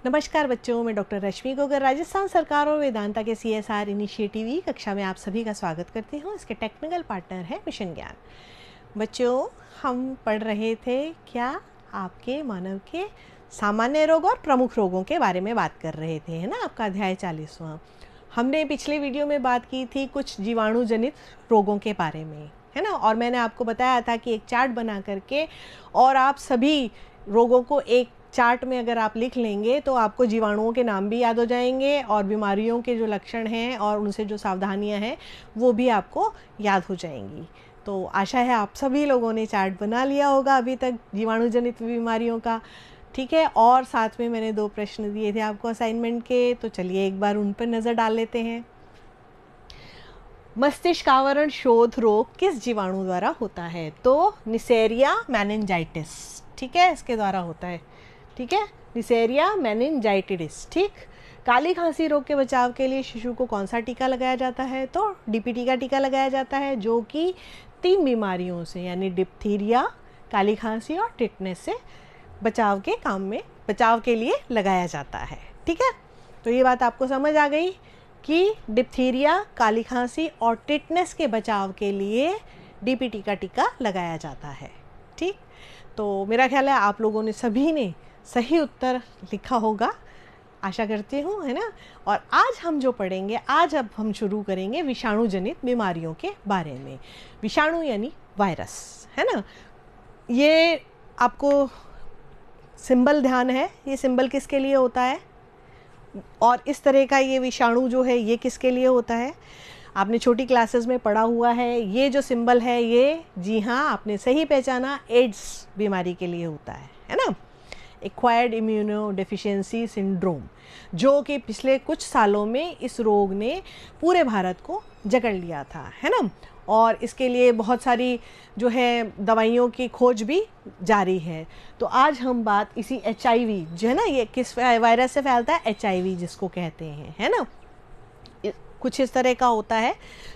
नमस्कार बच्चों, मैं डॉक्टर रश्मि गोगर राजस्थान सरकार और वेदांता के CSR इनिशिएटिव ई कक्षा में आप सभी का स्वागत करती हूँ। इसके टेक्निकल पार्टनर है मिशन ज्ञान। बच्चों, हम पढ़ रहे थे क्या आपके मानव के सामान्य रोग और प्रमुख रोगों के बारे में बात कर रहे थे, है ना। आपका अध्याय 40वां। हमने पिछले वीडियो में बात की थी कुछ जीवाणु जनित रोगों के बारे में, है ना। और मैंने आपको बताया था कि एक चार्ट बना करके और आप सभी रोगों को एक चार्ट में अगर आप लिख लेंगे तो आपको जीवाणुओं के नाम भी याद हो जाएंगे और बीमारियों के जो लक्षण हैं और उनसे जो सावधानियां हैं वो भी आपको याद हो जाएंगी। तो आशा है आप सभी लोगों ने चार्ट बना लिया होगा अभी तक जीवाणु जनित बीमारियों का, ठीक है। और साथ में मैंने 2 प्रश्न दिए थे आपको असाइनमेंट के, तो चलिए एक बार उन पर नज़र डाल लेते हैं। मस्तिष्क आवरण शोथ रोग किस जीवाणु द्वारा होता है? तो निसेरिया मेनिनजाइटिस, ठीक है, इसके द्वारा होता है, ठीक है, निसेरिया मेनिनजाइटिस। ठीक। काली खांसी रोग के बचाव के लिए शिशु को कौन सा टीका लगाया जाता है? तो DPT का टीका लगाया जाता है, जो कि 3 बीमारियों से यानी डिप्थीरिया, काली खांसी और टिटनेस से बचाव के लिए लगाया जाता है, ठीक है। तो ये बात आपको समझ आ गई कि डिप्थीरिया, काली खांसी और टिटनेस के बचाव के लिए DPT का टीका लगाया जाता है, ठीक। तो मेरा ख्याल है आप लोगों ने सभी ने सही उत्तर लिखा होगा, आशा करती हूँ, है ना। और आज हम जो पढ़ेंगे, अब हम शुरू करेंगे विषाणु जनित बीमारियों के बारे में। विषाणु यानी वायरस, है ना। ये आपको सिंबल ध्यान है, ये सिंबल किसके लिए होता है और इस तरह का ये विषाणु जो है ये किसके लिए होता है? आपने छोटी क्लासेस में पढ़ा हुआ है। ये जो सिंबल है ये, जी हाँ, आपने सही पहचाना, एड्स बीमारी के लिए होता है ना। एक्वायर्ड इम्यूनो डेफिशिएंसी सिंड्रोम, जो कि पिछले कुछ सालों में इस रोग ने पूरे भारत को जकड़ लिया था, है ना। और इसके लिए बहुत सारी जो है दवाइयों की खोज भी जारी है। तो आज हम बात इसी HIV जो है ना, ये किस वायरस से फैलता है? HIV जिसको कहते हैं, है ना। कुछ इस तरह का होता है।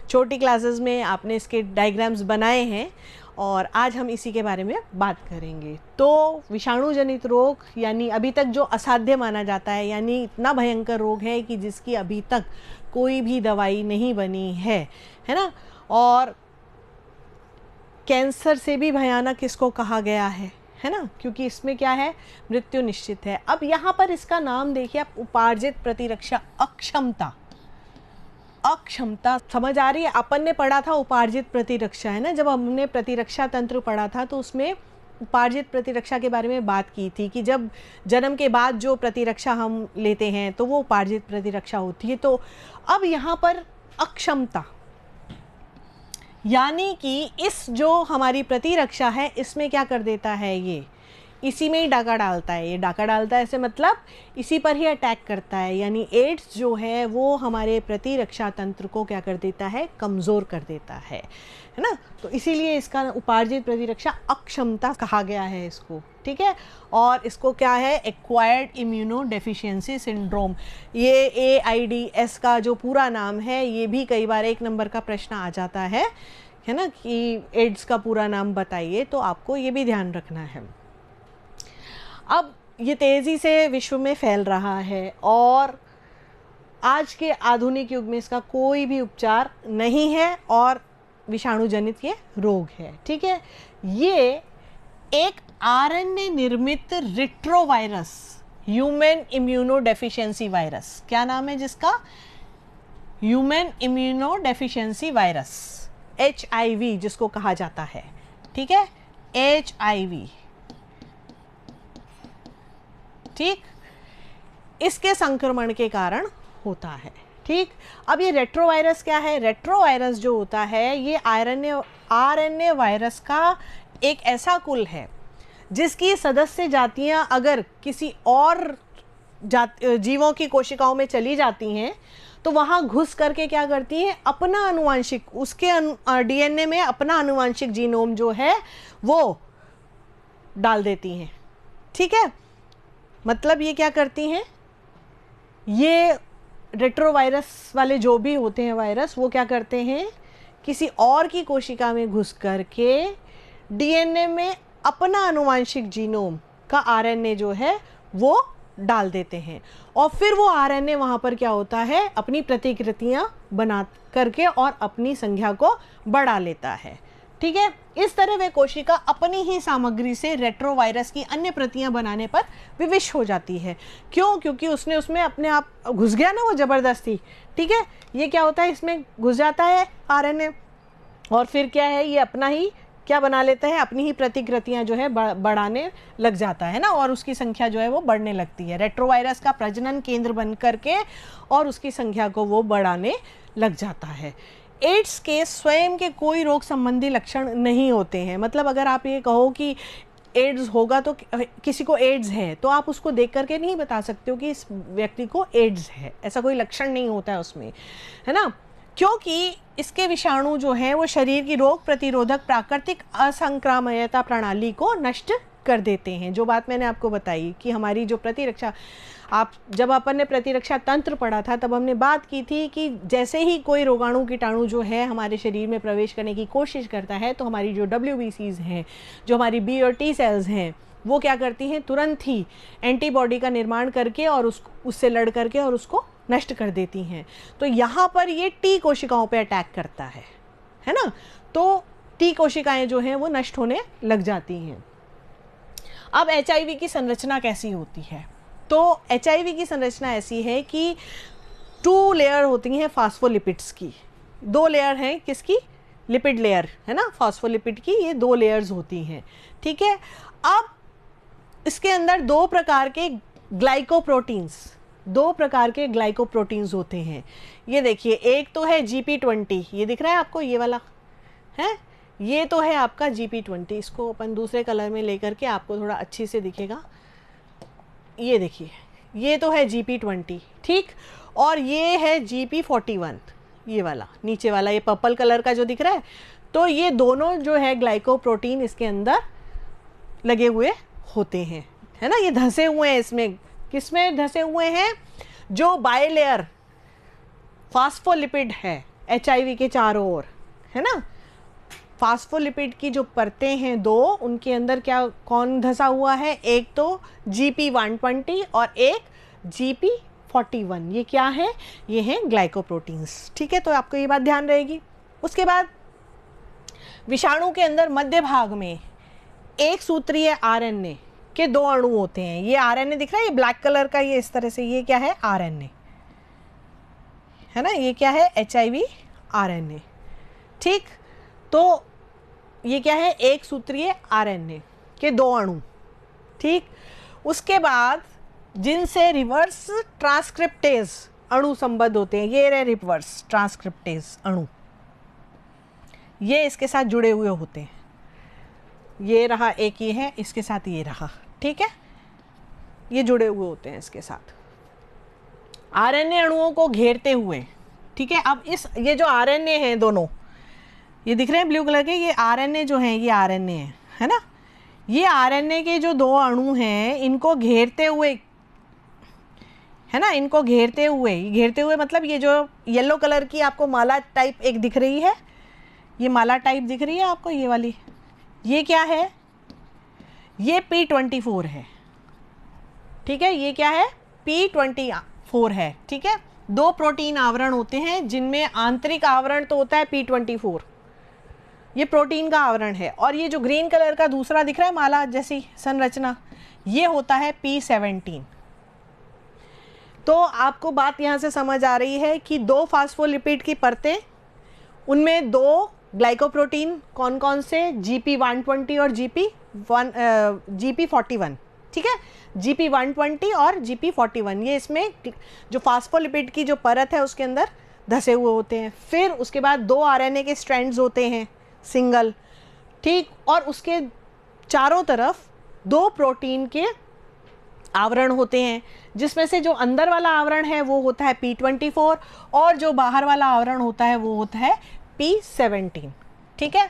छोटी क्लासेस में आपने इसके डायग्राम्स बनाए हैं और आज हम इसी के बारे में बात करेंगे। तो विषाणु जनित रोग यानी अभी तक जो असाध्य माना जाता है, यानी इतना भयंकर रोग है कि जिसकी अभी तक कोई भी दवाई नहीं बनी है ना। और कैंसर से भी भयानक इसको कहा गया है ना, क्योंकि इसमें क्या है, मृत्यु निश्चित है। अब यहाँ पर इसका नाम देखिए आप, उपार्जित प्रतिरक्षा अक्षमता समझ आ रही है? अपन ने पढ़ा था उपार्जित प्रतिरक्षा, है ना। जब हमने प्रतिरक्षा तंत्र पढ़ा था तो उसमें उपार्जित प्रतिरक्षा के बारे में बात की थी कि जब जन्म के बाद जो प्रतिरक्षा हम लेते हैं तो वो उपार्जित प्रतिरक्षा होती है। तो अब यहाँ पर अक्षमता यानी कि इस जो हमारी प्रतिरक्षा है इसमें क्या कर देता है, ये इसी में ही डाका डालता है। ये डाका डालता है ऐसे मतलब इसी पर ही अटैक करता है, यानी एड्स जो है वो हमारे प्रतिरक्षा तंत्र को क्या कर देता है, कमज़ोर कर देता है ना। तो इसीलिए इसका उपार्जित प्रतिरक्षा अक्षमता कहा गया है इसको, ठीक है। और इसको क्या है, एक्वायर्ड इम्यूनो डेफिशिएंसी सिंड्रोम। ये AIDS का जो पूरा नाम है, ये भी कई बार 1 नंबर का प्रश्न आ जाता है ना, कि एड्स का पूरा नाम बताइए, तो आपको ये भी ध्यान रखना है। अब ये तेज़ी से विश्व में फैल रहा है और आज के आधुनिक युग में इसका कोई भी उपचार नहीं है और विषाणु जनित ये रोग है, ठीक है। ये एक RNA निर्मित retrovirus, human immuno deficiency virus, क्या नाम है जिसका? Human immuno deficiency virus, HIV जिसको कहा जाता है, ठीक है, HIV, ठीक। इसके संक्रमण के कारण होता है, ठीक। अब ये रेट्रोवायरस क्या है? रेट्रोवायरस जो होता है ये RNA वायरस का एक ऐसा कुल है जिसकी सदस्य जातियां अगर किसी और जीवों की कोशिकाओं में चली जाती हैं तो वहाँ घुस करके क्या करती हैं, अपना आनुवांशिक, उसके DNA में अपना आनुवांशिक जीनोम जो है वो डाल देती हैं, ठीक है। मतलब ये क्या करती हैं, ये रेट्रोवायरस वाले जो भी होते हैं वायरस, वो क्या करते हैं, किसी और की कोशिका में घुस करके DNA में अपना आनुवांशिक जीनोम का RNA जो है वो डाल देते हैं और फिर वो आरएनए वहाँ पर क्या होता है, अपनी प्रतिकृतियाँ बना करके और अपनी संख्या को बढ़ा लेता है। ठीक है, इस तरह वे कोशिका अपनी ही सामग्री से रेट्रोवायरस की अन्य प्रतियां बनाने पर विवश हो जाती है। क्यों? क्योंकि उसने उसमें अपने आप घुस गया ना वो ज़बरदस्ती। ठीक है, ये क्या होता है, इसमें घुस जाता है आरएनए और फिर क्या है, ये अपना ही क्या बना लेता है, अपनी ही प्रतिकृतियां जो है बढ़ाने लग जाता है ना, और उसकी संख्या जो है वो बढ़ने लगती है। रेट्रोवायरस का प्रजनन केंद्र बन करके और उसकी संख्या को वो बढ़ाने लग जाता है। एड्स के स्वयं के कोई रोग संबंधी लक्षण नहीं होते हैं। मतलब अगर आप ये कहो कि एड्स होगा तो किसी को एड्स है तो आप उसको देख करके नहीं बता सकते हो कि इस व्यक्ति को एड्स है, ऐसा कोई लक्षण नहीं होता है उसमें, है ना, क्योंकि इसके विषाणु जो हैं वो शरीर की रोग प्रतिरोधक प्राकृतिक असंक्रामयता प्रणाली को नष्ट कर देते हैं। जो बात मैंने आपको बताई कि हमारी जो प्रतिरक्षा, आप जब अपन ने प्रतिरक्षा तंत्र पढ़ा था तब हमने बात की थी कि जैसे ही कोई रोगाणु कीटाणु जो है हमारे शरीर में प्रवेश करने की कोशिश करता है तो हमारी जो WBCs हैं, जो हमारी B और T सेल्स हैं, वो क्या करती हैं, तुरंत ही एंटीबॉडी का निर्माण करके और उससे लड़ करके और उसको नष्ट कर देती हैं। तो यहाँ पर ये T कोशिकाओं पे अटैक करता है ना, तो T कोशिकाएं जो हैं वो नष्ट होने लग जाती हैं। अब HIV की संरचना कैसी होती है? तो HIV की संरचना ऐसी है कि 2 लेयर होती हैं फास्फोलिपिड्स की। 2 लेयर हैं किसकी? लिपिड लेयर, है ना, फास्फोलिपिड की ये 2 लेयर्स होती हैं। ठीक है, अब इसके अंदर 2 प्रकार के ग्लाइकोप्रोटीन्स होते हैं। ये देखिए, एक तो है GP20, ये दिख रहा है आपको, ये वाला है, ये तो है आपका GP20। इसको अपन दूसरे कलर में लेकर के आपको थोड़ा अच्छी से दिखेगा। ये देखिए, ये तो है GP20, ठीक, और ये है GP41, ये वाला नीचे वाला, ये पर्पल कलर का जो दिख रहा है। तो ये दोनों जो है ग्लाइकोप्रोटीन इसके अंदर लगे हुए होते हैं, है ना, ये धंसे हुए हैं इसमें। किसमें धंसे हुए हैं? जो बाइलेयर फास्फोलिपिड है HIV के चारों ओर, है ना, फास्फोलिपिड की जो परतें हैं 2, उनके अंदर क्या कौन धंसा हुआ है? एक तो GP120 और एक GP41। ये क्या है? ये हैं ग्लाइकोप्रोटीन्स। ठीक है, तो आपको ये बात ध्यान रहेगी। उसके बाद विषाणु के अंदर मध्य भाग में एक सूत्रीय RNA के 2 अणु होते हैं। ये RNA दिख रहा है, ये ब्लैक कलर का, ये इस तरह से, ये क्या है? RNA, है ना, ये क्या है? HIV RNA। ठीक, तो ये क्या है? एक सूत्रीय RNA के 2 अणु। ठीक, उसके बाद जिनसे रिवर्स ट्रांसक्रिप्टेज अणु संबद्ध होते हैं, ये रहे रिवर्स ट्रांसक्रिप्टेज अणु, ये इसके साथ जुड़े हुए होते हैं। ये रहा एक, ये है, इसके साथ ये रहा, ठीक है, ये जुड़े हुए होते हैं इसके साथ RNA अणुओं को घेरते हुए। ठीक है, अब ये जो RNA हैं दोनों, ये दिख रहे हैं ब्लू कलर के, ये RNA जो हैं, ये RNA है ना, ये RNA के जो 2 अणु हैं, इनको घेरते हुए, है ना, इनको घेरते हुए मतलब ये जो येलो कलर की आपको माला टाइप एक दिख रही है, ये माला टाइप दिख रही है आपको, ये वाली, ये क्या है? ये P24 है। ठीक है, ये क्या है? P24 है। ठीक है, 2 प्रोटीन आवरण होते हैं जिनमें आंतरिक आवरण तो होता है P24, ये प्रोटीन का आवरण है, और ये जो ग्रीन कलर का दूसरा दिख रहा है माला जैसी संरचना, ये होता है P17। तो आपको बात यहाँ से समझ आ रही है कि 2 फास्फोलिपिड की परतें, उनमें 2 ग्लाइकोप्रोटीन कौन कौन से? GP120 और GP41। ठीक है, GP120 और GP41, ये इसमें जो फास्फोलिपिड की जो परत है उसके अंदर धसे हुए होते हैं। फिर उसके बाद 2 RNA के स्ट्रैंड्स होते हैं सिंगल, ठीक, और उसके चारों तरफ 2 प्रोटीन के आवरण होते हैं, जिसमें से जो अंदर वाला आवरण है वो होता है P24 और जो बाहर वाला आवरण होता है वो होता है P17। ठीक है,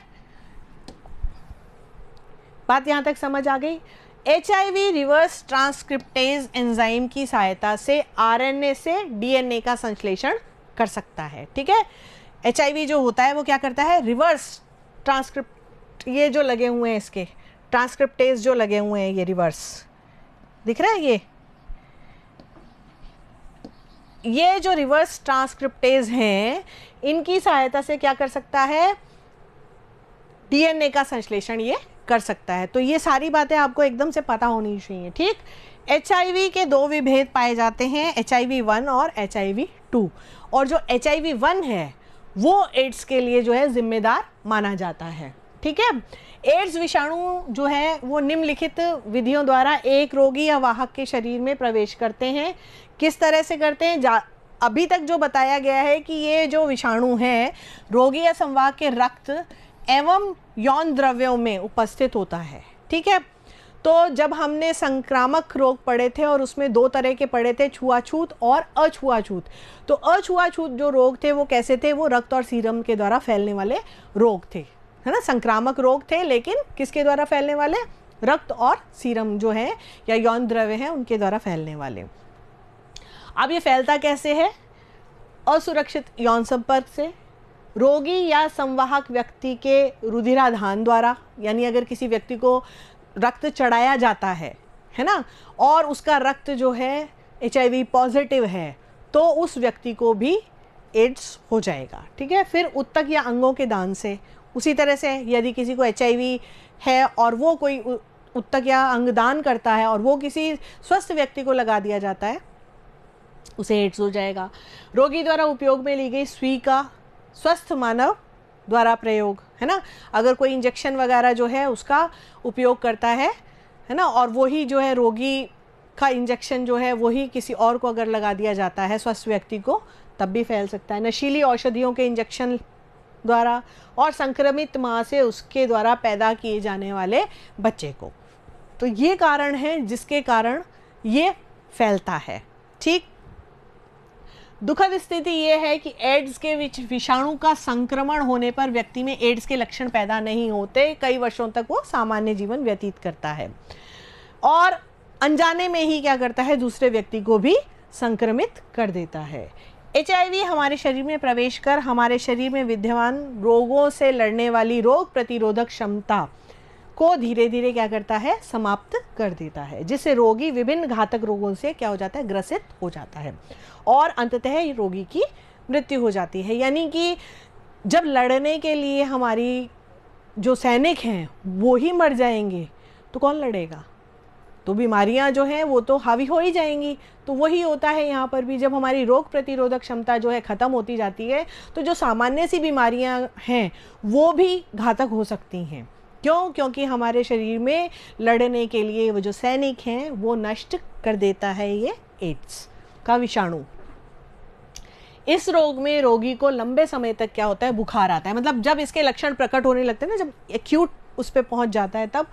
बात यहाँ तक समझ आ गई। HIV रिवर्स ट्रांसक्रिप्टेज एंजाइम की सहायता से RNA से DNA का संश्लेषण कर सकता है। ठीक है, HIV जो होता है वो क्या करता है? रिवर्स ट्रांसक्रिप्ट, ये जो लगे हुए हैं इसके ट्रांसक्रिप्टेज जो लगे हुए हैं, ये रिवर्स दिख रहा है, ये जो रिवर्स ट्रांसक्रिप्टेज हैं, इनकी सहायता से क्या कर सकता है, डीएनए का संश्लेषण ये कर सकता है। तो ये सारी बातें आपको एकदम से पता होनी चाहिए, ठीक। एचआईवी के दो विभेद पाए जाते हैं, HIV-1 और HIV-2, और जो HIV-1 है वो एड्स के लिए जो है जिम्मेदार माना जाता है, ठीक है। एड्स विषाणु जो है वो निम्नलिखित विधियों द्वारा एक रोगी या वाहक के शरीर में प्रवेश करते हैं। किस तरह से करते हैं, अभी तक जो बताया गया है कि ये जो विषाणु है रोगी या संवाहक के रक्त एवं यौन द्रव्यों में उपस्थित होता है, ठीक है। तो जब हमने संक्रामक रोग पढ़े थे और उसमें दो तरह के पढ़े थे, छुआछूत और अछुआछूत। तो अछुआछूत जो रोग थे वो कैसे थे, वो रक्त और सीरम के द्वारा फैलने वाले रोग थे, है ना। संक्रामक रोग थे लेकिन किसके द्वारा फैलने वाले, रक्त और सीरम जो है या यौन द्रव्य हैं उनके द्वारा फैलने वाले। अब ये फैलता कैसे है, असुरक्षित यौन संपर्क से, रोगी या संवाहक व्यक्ति के रुधिराधान द्वारा, यानी अगर किसी व्यक्ति को रक्त चढ़ाया जाता है ना, और उसका रक्त जो है HIV पॉजिटिव है, तो उस व्यक्ति को भी एड्स हो जाएगा, ठीक है। फिर उत्तक या अंगों के दान से, उसी तरह से यदि किसी को HIV है और वो कोई उत्तक या अंग दान करता है और वो किसी स्वस्थ व्यक्ति को लगा दिया जाता है, उसे एड्स हो जाएगा। रोगी द्वारा उपयोग में ली गई सुई का स्वस्थ मानव द्वारा प्रयोग, है ना, अगर कोई इंजेक्शन वगैरह जो है उसका उपयोग करता है ना, और वही जो है रोगी का इंजेक्शन जो है वही किसी और को अगर लगा दिया जाता है स्वस्थ व्यक्ति को, तब भी फैल सकता है। नशीली औषधियों के इंजेक्शन द्वारा और संक्रमित माँ से उसके द्वारा पैदा किए जाने वाले बच्चे को। तो ये कारण है जिसके कारण ये फैलता है, ठीक। दुखद स्थिति ये है कि एड्स के विषाणु का संक्रमण होने पर व्यक्ति में एड्स के लक्षण पैदा नहीं होते, कई वर्षों तक वो सामान्य जीवन व्यतीत करता है और अनजाने में ही क्या करता है, दूसरे व्यक्ति को भी संक्रमित कर देता है। HIV हमारे शरीर में प्रवेश कर हमारे शरीर में विद्यमान रोगों से लड़ने वाली रोग प्रतिरोधक क्षमता को धीरे धीरे क्या करता है, समाप्त कर देता है, जिससे रोगी विभिन्न घातक रोगों से क्या हो जाता है, ग्रसित हो जाता है और अंततः रोगी की मृत्यु हो जाती है। यानी कि जब लड़ने के लिए हमारी जो सैनिक हैं वो ही मर जाएंगे तो कौन लड़ेगा, तो बीमारियां जो हैं वो तो हावी हो ही जाएंगी। तो वही होता है यहाँ पर भी, जब हमारी रोग प्रतिरोधक क्षमता जो है ख़त्म होती जाती है तो जो सामान्य सी बीमारियां हैं वो भी घातक हो सकती हैं। क्यों, क्योंकि हमारे शरीर में लड़ने के लिए वो जो सैनिक हैं वो नष्ट कर देता है ये एड्स का विषाणु। इस रोग में रोगी को लंबे समय तक क्या होता है, बुखार आता है। मतलब जब इसके लक्षण प्रकट होने लगते हैं ना, जब एक्यूट उस पर पहुंच जाता है तब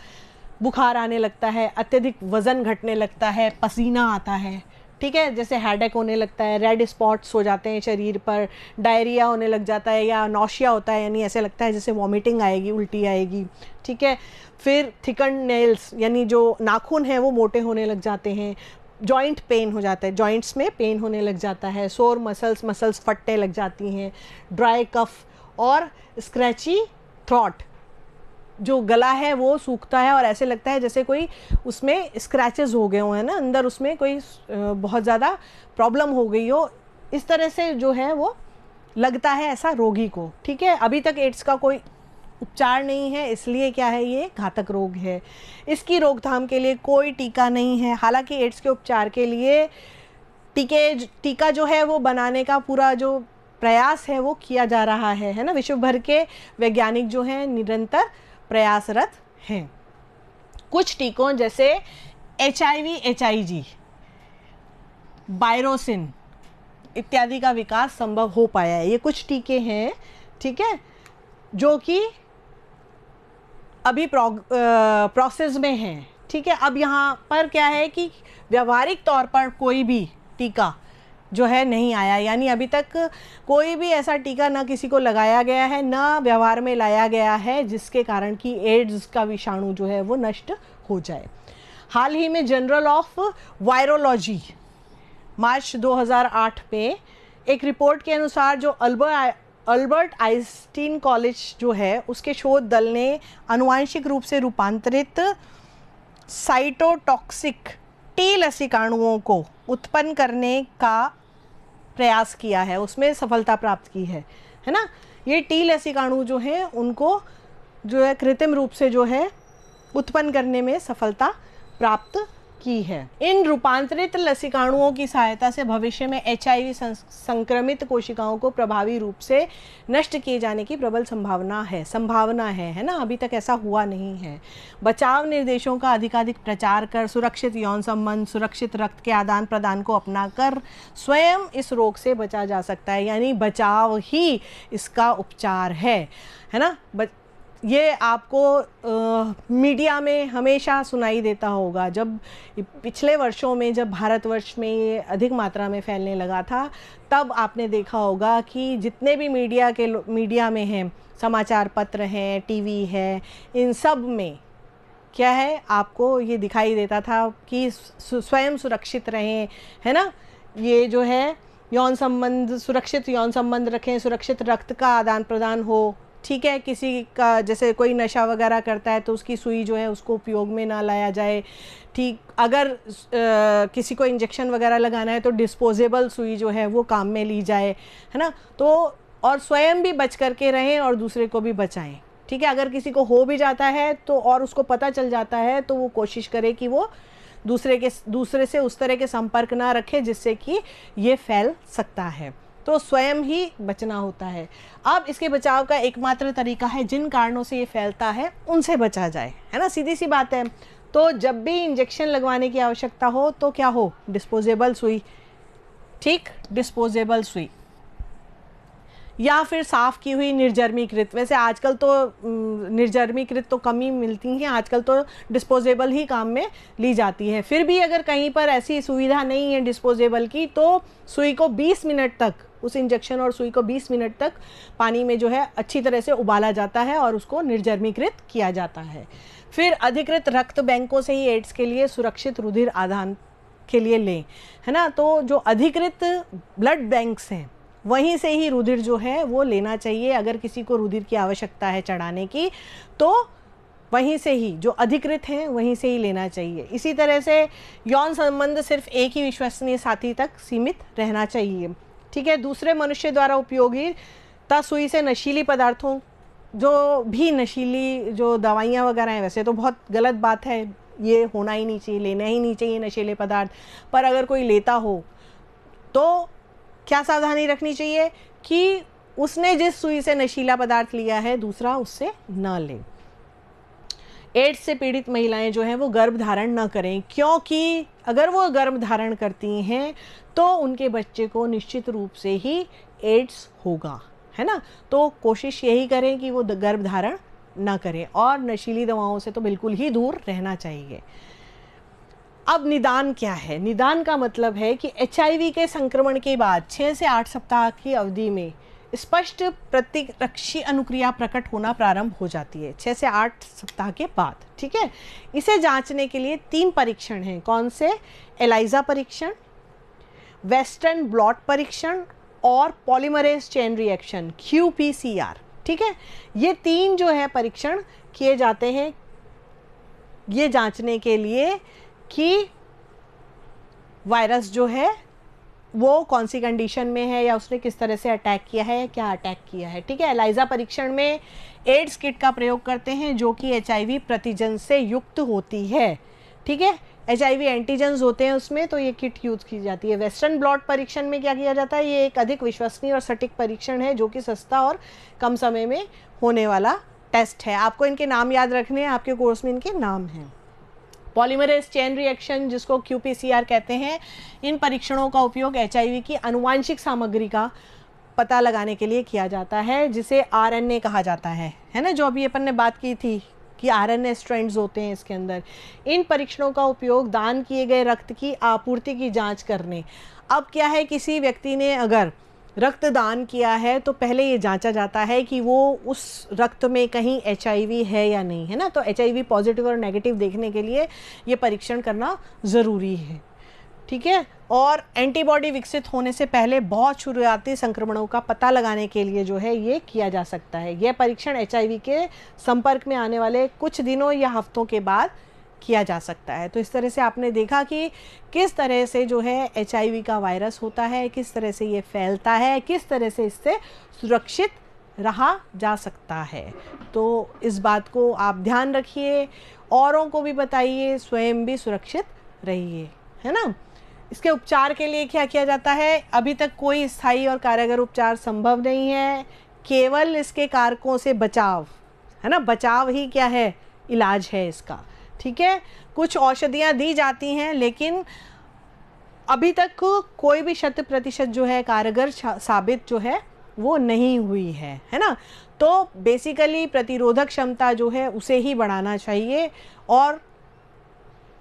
बुखार आने लगता है, अत्यधिक वजन घटने लगता है, पसीना आता है, ठीक है, जैसे हेडेक होने लगता है, रेड स्पॉट्स हो जाते हैं शरीर पर, डायरिया होने लग जाता है या नौशिया होता है, यानी ऐसे लगता है जैसे वॉमिटिंग आएगी, उल्टी आएगी, ठीक है। फिर थिकन नेल्स यानी जो नाखून है वो मोटे होने लग जाते हैं, जॉइंट पेन हो जाता है, जॉइंट्स में पेन होने लग जाता है, सोर मसल्स फटने लग जाती हैं, ड्राई कफ और स्क्रैची थ्रॉट, जो गला है वो सूखता है और ऐसे लगता है जैसे कोई उसमें स्क्रैचेस हो गए हो, है ना, अंदर उसमें कोई बहुत ज़्यादा प्रॉब्लम हो गई हो, इस तरह से जो है वो लगता है ऐसा रोगी को, ठीक है। अभी तक एड्स का कोई उपचार नहीं है, इसलिए क्या है, ये घातक रोग है। इसकी रोकथाम के लिए कोई टीका नहीं है। हालांकि एड्स के उपचार के लिए टीका जो है वो बनाने का पूरा जो प्रयास है वो किया जा रहा है ना, विश्व भर के वैज्ञानिक जो हैं निरंतर प्रयासरत हैं। कुछ टीकों जैसे HIV, HIG, बायरोसिन इत्यादि का विकास संभव हो पाया है। ये कुछ टीके हैं, ठीक है, जो कि अभी प्रोसेस में हैं, ठीक है। अब यहाँ पर क्या है कि व्यावहारिक तौर पर कोई भी टीका जो है नहीं आया, यानी अभी तक कोई भी ऐसा टीका ना किसी को लगाया गया है, ना व्यवहार में लाया गया है जिसके कारण कि एड्स का विषाणु जो है वो नष्ट हो जाए। हाल ही में जर्नल ऑफ वायरोलॉजी मार्च 2008 में एक रिपोर्ट के अनुसार जो अल्बर्ट आइंस्टीन कॉलेज जो है उसके शोध दल ने आनुवांशिक रूप से रूपांतरित साइटोटॉक्सिक टी लसिकाणुओं को उत्पन्न करने का प्रयास किया है, उसमें सफलता प्राप्त की है ना। ये टी लसिकाणु जो हैं उनको जो है कृत्रिम रूप से जो है उत्पन्न करने में सफलता प्राप्त की है। इन रूपांतरित लसिकाणुओं की सहायता से भविष्य में HIV संक्रमित कोशिकाओं को प्रभावी रूप से नष्ट किए जाने की प्रबल संभावना है ना। अभी तक ऐसा हुआ नहीं है। बचाव निर्देशों का अधिकाधिक प्रचार कर सुरक्षित यौन संबंध, सुरक्षित रक्त के आदान प्रदान को अपनाकर स्वयं इस रोग से बचा जा सकता है, यानी बचाव ही इसका उपचार है ना। ये आपको मीडिया में हमेशा सुनाई देता होगा। जब पिछले वर्षों में जब भारतवर्ष में ये अधिक मात्रा में फैलने लगा था, तब आपने देखा होगा कि जितने भी मीडिया में हैं, समाचार पत्र हैं, टीवी है, इन सब में क्या है, आपको ये दिखाई देता था कि स्वयं सुरक्षित रहें, है ना। ये जो है यौन संबंध, सुरक्षित यौन संबंध रखें, सुरक्षित रक्त का आदान प्रदान हो, ठीक है। किसी का जैसे कोई नशा वगैरह करता है तो उसकी सुई जो है उसको उपयोग में ना लाया जाए, ठीक। अगर किसी को इंजेक्शन वगैरह लगाना है तो डिस्पोजेबल सुई जो है वो काम में ली जाए, है ना। तो और स्वयं भी बच करके रहें और दूसरे को भी बचाएं, ठीक है। अगर किसी को हो भी जाता है तो और उसको पता चल जाता है तो वो कोशिश करे कि वो दूसरे से उस तरह के संपर्क ना रखे जिससे कि ये फैल सकता है। तो स्वयं ही बचना होता है। अब इसके बचाव का एकमात्र तरीका है, जिन कारणों से ये फैलता है उनसे बचा जाए, है ना। सीधी सी बात है। तो जब भी इंजेक्शन लगवाने की आवश्यकता हो तो क्या हो, डिस्पोजेबल सुई, ठीक, डिस्पोजेबल सुई, या फिर साफ़ की हुई निर्जर्मीकृत। वैसे आजकल तो निर्जर्मीकृत तो कम ही मिलती हैं, आजकल तो डिस्पोजेबल ही काम में ली जाती है। फिर भी अगर कहीं पर ऐसी सुविधा नहीं है डिस्पोजेबल की, तो सुई को 20 मिनट तक, उस इंजेक्शन और सुई को 20 मिनट तक पानी में जो है अच्छी तरह से उबाला जाता है और उसको निर्जर्मीकृत किया जाता है। फिर अधिकृत रक्त बैंकों से ही एड्स के लिए सुरक्षित रुधिर आदान के लिए लें, है ना। तो जो अधिकृत ब्लड बैंक्स हैं वहीं से ही रुधिर जो है वो लेना चाहिए। अगर किसी को रुधिर की आवश्यकता है चढ़ाने की तो वहीं से ही, जो अधिकृत हैं वहीं से ही लेना चाहिए। इसी तरह से यौन संबंध सिर्फ एक ही विश्वसनीय साथी तक सीमित रहना चाहिए, ठीक है। दूसरे मनुष्य द्वारा उपयोगिता सुई से नशीली पदार्थों, जो भी नशीली जो दवाइयाँ वगैरह हैं, वैसे तो बहुत गलत बात है, ये होना ही नहीं चाहिए, लेना ही नहीं चाहिए नशीले पदार्थ। पर अगर कोई लेता हो तो क्या सावधानी रखनी चाहिए कि उसने जिस सुई से नशीला पदार्थ लिया है दूसरा उससे न ले। एड्स से पीड़ित महिलाएं जो हैं वो गर्भ धारण न करें, क्योंकि अगर वो गर्भ धारण करती हैं तो उनके बच्चे को निश्चित रूप से ही एड्स होगा, है ना। तो कोशिश यही करें कि वो गर्भ धारण न करें और नशीली दवाओं से तो बिल्कुल ही दूर रहना चाहिए। अब निदान क्या है? निदान का मतलब है कि HIV के संक्रमण के बाद 6 से 8 सप्ताह की अवधि में स्पष्ट प्रतिरक्षी अनुक्रिया प्रकट होना प्रारंभ हो जाती है, 6 से 8 सप्ताह के बाद, ठीक है। इसे जांचने के लिए 3 परीक्षण हैं। कौन से? एलाइजा परीक्षण, वेस्टर्न ब्लॉट परीक्षण और पॉलीमरेज चेन रिएक्शन QPCR, ठीक है। ये 3 जो है परीक्षण किए जाते हैं ये जांचने के लिए कि वायरस जो है वो कौन सी कंडीशन में है या उसने किस तरह से अटैक किया है, क्या अटैक किया है, ठीक है। एलाइजा परीक्षण में एड्स किट का प्रयोग करते हैं जो कि HIV प्रतिजन से युक्त होती है, ठीक है। HIV एंटीजन्स होते हैं उसमें, तो ये किट यूज़ की जाती है। वेस्टर्न ब्लॉट परीक्षण में क्या किया जाता है? ये एक अधिक विश्वसनीय और सटीक परीक्षण है जो कि सस्ता और कम समय में होने वाला टेस्ट है। आपको इनके नाम याद रखने हैं, आपके कोर्स में इनके नाम हैं। पॉलीमरेज चेन रिएक्शन जिसको QPCR कहते हैं, इन परीक्षणों का उपयोग HIV की आनुवांशिक सामग्री का पता लगाने के लिए किया जाता है, जिसे RNA कहा जाता है ना। जो अभी अपन ने बात की थी कि RNA स्ट्रैंड्स होते हैं इसके अंदर। इन परीक्षणों का उपयोग दान किए गए रक्त की आपूर्ति की जांच करने। अब क्या है, किसी व्यक्ति ने अगर रक्तदान किया है तो पहले ये जांचा जाता है कि वो उस रक्त में कहीं HIV है या नहीं, है ना। तो HIV पॉजिटिव और नेगेटिव देखने के लिए ये परीक्षण करना ज़रूरी है, ठीक है। और एंटीबॉडी विकसित होने से पहले बहुत शुरुआती संक्रमणों का पता लगाने के लिए जो है ये किया जा सकता है। यह परीक्षण HIV के संपर्क में आने वाले कुछ दिनों या हफ्तों के बाद किया जा सकता है। तो इस तरह से आपने देखा कि किस तरह से जो है HIV का वायरस होता है, किस तरह से ये फैलता है, किस तरह से इससे सुरक्षित रहा जा सकता है। तो इस बात को आप ध्यान रखिए, औरों को भी बताइए, स्वयं भी सुरक्षित रहिए, है ना। इसके उपचार के लिए क्या किया जाता है? अभी तक कोई स्थायी और कारगर उपचार संभव नहीं है, केवल इसके कारकों से बचाव, है ना, बचाव ही क्या है, इलाज है इसका, ठीक है। कुछ औषधियाँ दी जाती हैं, लेकिन अभी तक कोई भी 100% जो है कारगर साबित जो है वो नहीं हुई है ना। तो बेसिकली प्रतिरोधक क्षमता जो है उसे ही बढ़ाना चाहिए और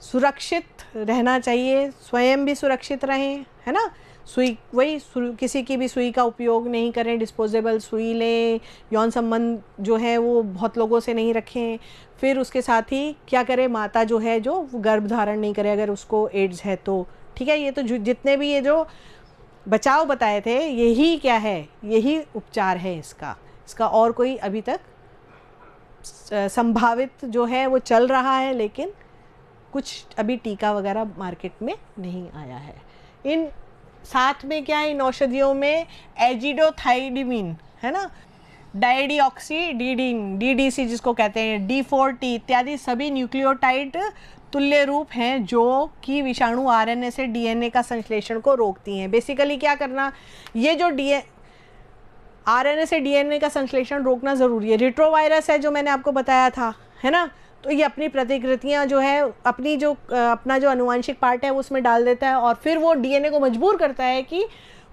सुरक्षित रहना चाहिए, स्वयं भी सुरक्षित रहें, है ना। सुई, वही किसी की भी सुई का उपयोग नहीं करें, डिस्पोजेबल सुई लें, यौन संबंध जो है वो बहुत लोगों से नहीं रखें। फिर उसके साथ ही क्या करें, माता जो है जो गर्भ धारण नहीं करे अगर उसको एड्स है तो, ठीक है। ये तो जितने भी ये जो बचाव बताए थे यही क्या है, यही उपचार है इसका और कोई अभी तक संभावित जो है वो चल रहा है, लेकिन कुछ अभी टीका वगैरह मार्केट में नहीं आया है। इन साथ में क्या है, इन औषधियों में एजिडोथाइडिमीन, है ना, डाइडिऑक्सीडीडीन, DDC जिसको कहते हैं, D4T इत्यादि सभी न्यूक्लियोटाइड तुल्य रूप हैं जो कि विषाणु RNA से DNA का संश्लेषण को रोकती हैं। बेसिकली क्या करना, ये जो RNA से DNA का संश्लेषण रोकना ज़रूरी है। रिट्रोवायरस है जो मैंने आपको बताया था, है ना, तो ये अपनी प्रतिकृतियां जो है अपना जो अनुवांशिक पार्ट है उसमें डाल देता है और फिर वो DNA को मजबूर करता है कि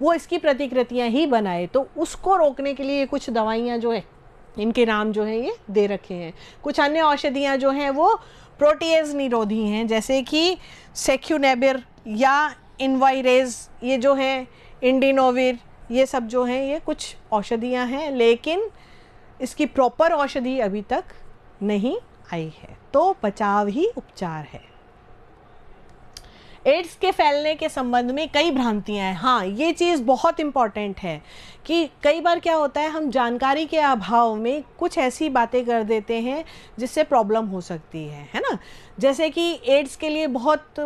वो इसकी प्रतिकृतियां ही बनाए। तो उसको रोकने के लिए कुछ दवाइयां जो है, इनके नाम जो है ये दे रखे हैं। कुछ अन्य औषधियां जो हैं वो प्रोटीएज निरोधी हैं, जैसे कि सेक्यूनेबिर या इनवायरेज, ये जो है इंडिनोविर, ये सब जो हैं ये कुछ औषधियां हैं, लेकिन इसकी प्रॉपर औषधि अभी तक नहीं आई है। तो बचाव ही उपचार है। एड्स के फैलने के संबंध में कई भ्रांतियां हैं। हाँ, ये चीज़ बहुत इम्पॉर्टेंट है कि कई बार क्या होता है, हम जानकारी के अभाव में कुछ ऐसी बातें कर देते हैं जिससे प्रॉब्लम हो सकती है ना। जैसे कि एड्स के लिए बहुत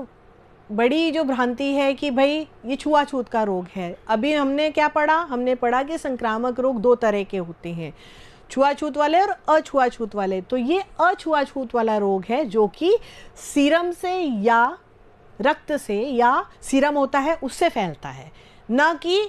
बड़ी जो भ्रांति है कि भाई ये छुआछूत का रोग है। अभी हमने क्या पढ़ा, हमने पढ़ा कि संक्रामक रोग 2 तरह के होते हैं, छुआछूत वाले और अछुआछूत वाले। तो ये अछुआछूत वाला रोग है जो कि सीरम से या रक्त से, या सीरम होता है उससे फैलता है, ना कि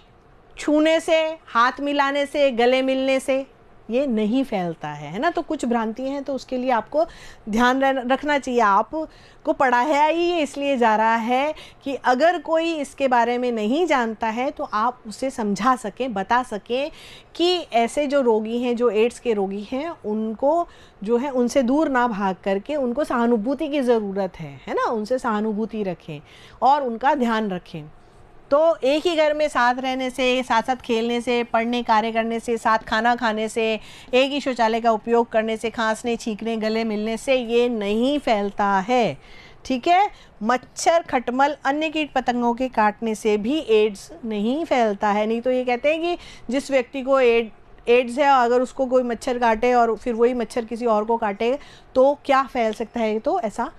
छूने से, हाथ मिलाने से, गले मिलने से ये नहीं फैलता है ना। तो कुछ भ्रांतियाँ हैं, तो उसके लिए आपको ध्यान रखना चाहिए। आपको पढ़ाया ही इसलिए जा रहा है कि अगर कोई इसके बारे में नहीं जानता है तो आप उसे समझा सकें, बता सकें कि ऐसे जो रोगी हैं, जो एड्स के रोगी हैं, उनको जो है उनसे दूर ना भाग करके उनको सहानुभूति की ज़रूरत है ना। उनसे सहानुभूति रखें और उनका ध्यान रखें। तो एक ही घर में साथ रहने से, साथ साथ खेलने से, पढ़ने कार्य करने से, साथ खाना खाने से, एक ही शौचालय का उपयोग करने से, खांसने, छींकने, गले मिलने से ये नहीं फैलता है, ठीक है। मच्छर, खटमल, अन्य कीट पतंगों के काटने से भी एड्स नहीं फैलता है। नहीं तो ये कहते हैं कि जिस व्यक्ति को एड्स है, अगर उसको कोई मच्छर काटे और फिर वही मच्छर किसी और को काटे तो क्या फैल सकता है, तो ऐसा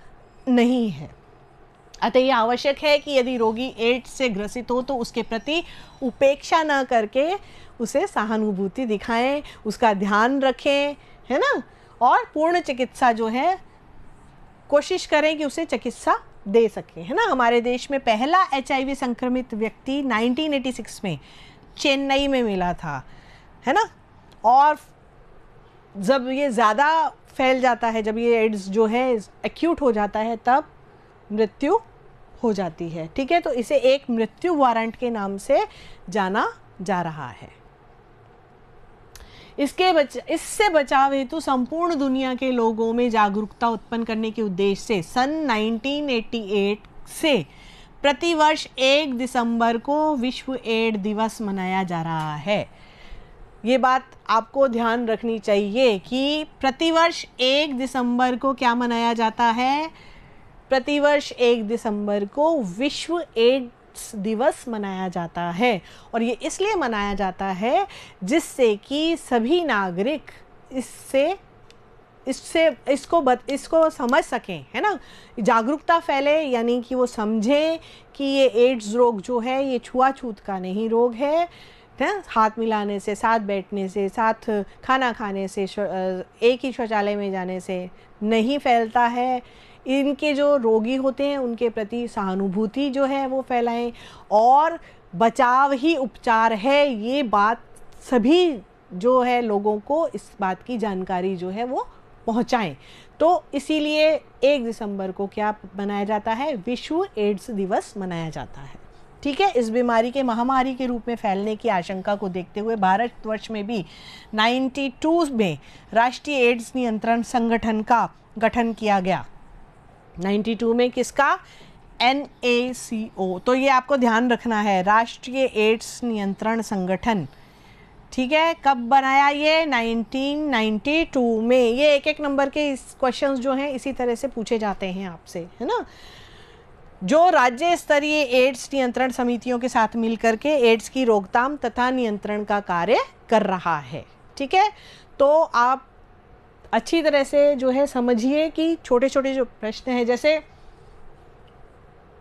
नहीं है। अतः ये आवश्यक है कि यदि रोगी एड्स से ग्रसित हो तो उसके प्रति उपेक्षा न करके उसे सहानुभूति दिखाएं, उसका ध्यान रखें, है ना, और पूर्ण चिकित्सा जो है कोशिश करें कि उसे चिकित्सा दे सकें, है ना। हमारे देश में पहला HIV संक्रमित व्यक्ति 1986 में चेन्नई में मिला था, है ना। और जब ये ज़्यादा फैल जाता है, जब ये एड्स जो है एक्यूट हो जाता है, तब मृत्यु हो जाती है, ठीक है। तो इसे एक मृत्यु वारंट के नाम से जाना जा रहा है। इससे बचाव हेतु संपूर्ण दुनिया के लोगों में जागरूकता उत्पन्न करने के उद्देश्य से सन 1988 से प्रतिवर्ष 1 दिसंबर को विश्व एड्स दिवस मनाया जा रहा है। ये बात आपको ध्यान रखनी चाहिए कि प्रतिवर्ष 1 दिसंबर को क्या मनाया जाता है, प्रतिवर्ष 1 दिसंबर को विश्व एड्स दिवस मनाया जाता है। और ये इसलिए मनाया जाता है जिससे कि सभी नागरिक इससे इसको समझ सकें, है ना, जागरूकता फैले, यानी कि वो समझें कि ये एड्स रोग जो है ये छुआछूत का नहीं रोग है, हाथ मिलाने से, साथ बैठने से, साथ खाना खाने से, एक ही शौचालय में जाने से नहीं फैलता है। इनके जो रोगी होते हैं उनके प्रति सहानुभूति जो है वो फैलाएं, और बचाव ही उपचार है, ये बात सभी जो है लोगों को इस बात की जानकारी जो है वो पहुंचाएं। तो इसीलिए 1 दिसंबर को क्या मनाया जाता है, विश्व एड्स दिवस मनाया जाता है। ठीक है, इस बीमारी के महामारी के रूप में फैलने की आशंका को देखते हुए भारतवर्ष में भी 92 में राष्ट्रीय एड्स नियंत्रण संगठन का गठन किया गया। 92 में किसका, NACO। तो ये आपको ध्यान रखना है, राष्ट्रीय एड्स नियंत्रण संगठन। ठीक है, कब बनाया ये, 1992 में। ये एक नंबर के क्वेश्चंस जो हैं इसी तरह से पूछे जाते हैं आपसे, है ना, जो राज्य स्तरीय एड्स नियंत्रण समितियों के साथ मिलकर के एड्स की रोकथाम तथा नियंत्रण का कार्य कर रहा है। ठीक है, तो आप अच्छी तरह से जो है समझिए कि छोटे छोटे जो प्रश्न हैं, जैसे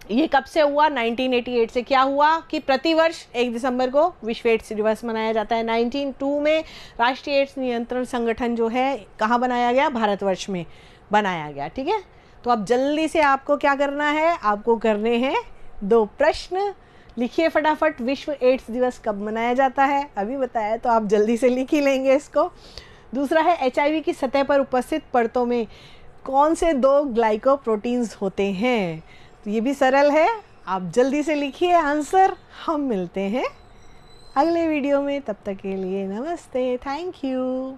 ये कब से हुआ, 1988 से क्या हुआ कि प्रतिवर्ष 1 दिसंबर को विश्व एड्स दिवस मनाया जाता है। 1992 में राष्ट्रीय एड्स नियंत्रण संगठन जो है कहाँ बनाया गया, भारतवर्ष में बनाया गया। ठीक है, तो अब जल्दी से आपको क्या करना है, आपको करने हैं 2 प्रश्न। लिखिए फटाफट, विश्व एड्स दिवस कब मनाया जाता है, अभी बताया तो आप जल्दी से लिख ही लेंगे इसको। दूसरा है, HIV की सतह पर उपस्थित परतों में कौन से 2 ग्लाइकोप्रोटीन्स होते हैं। तो ये भी सरल है, आप जल्दी से लिखिए आंसर। हम मिलते हैं अगले वीडियो में, तब तक के लिए नमस्ते, थैंक यू।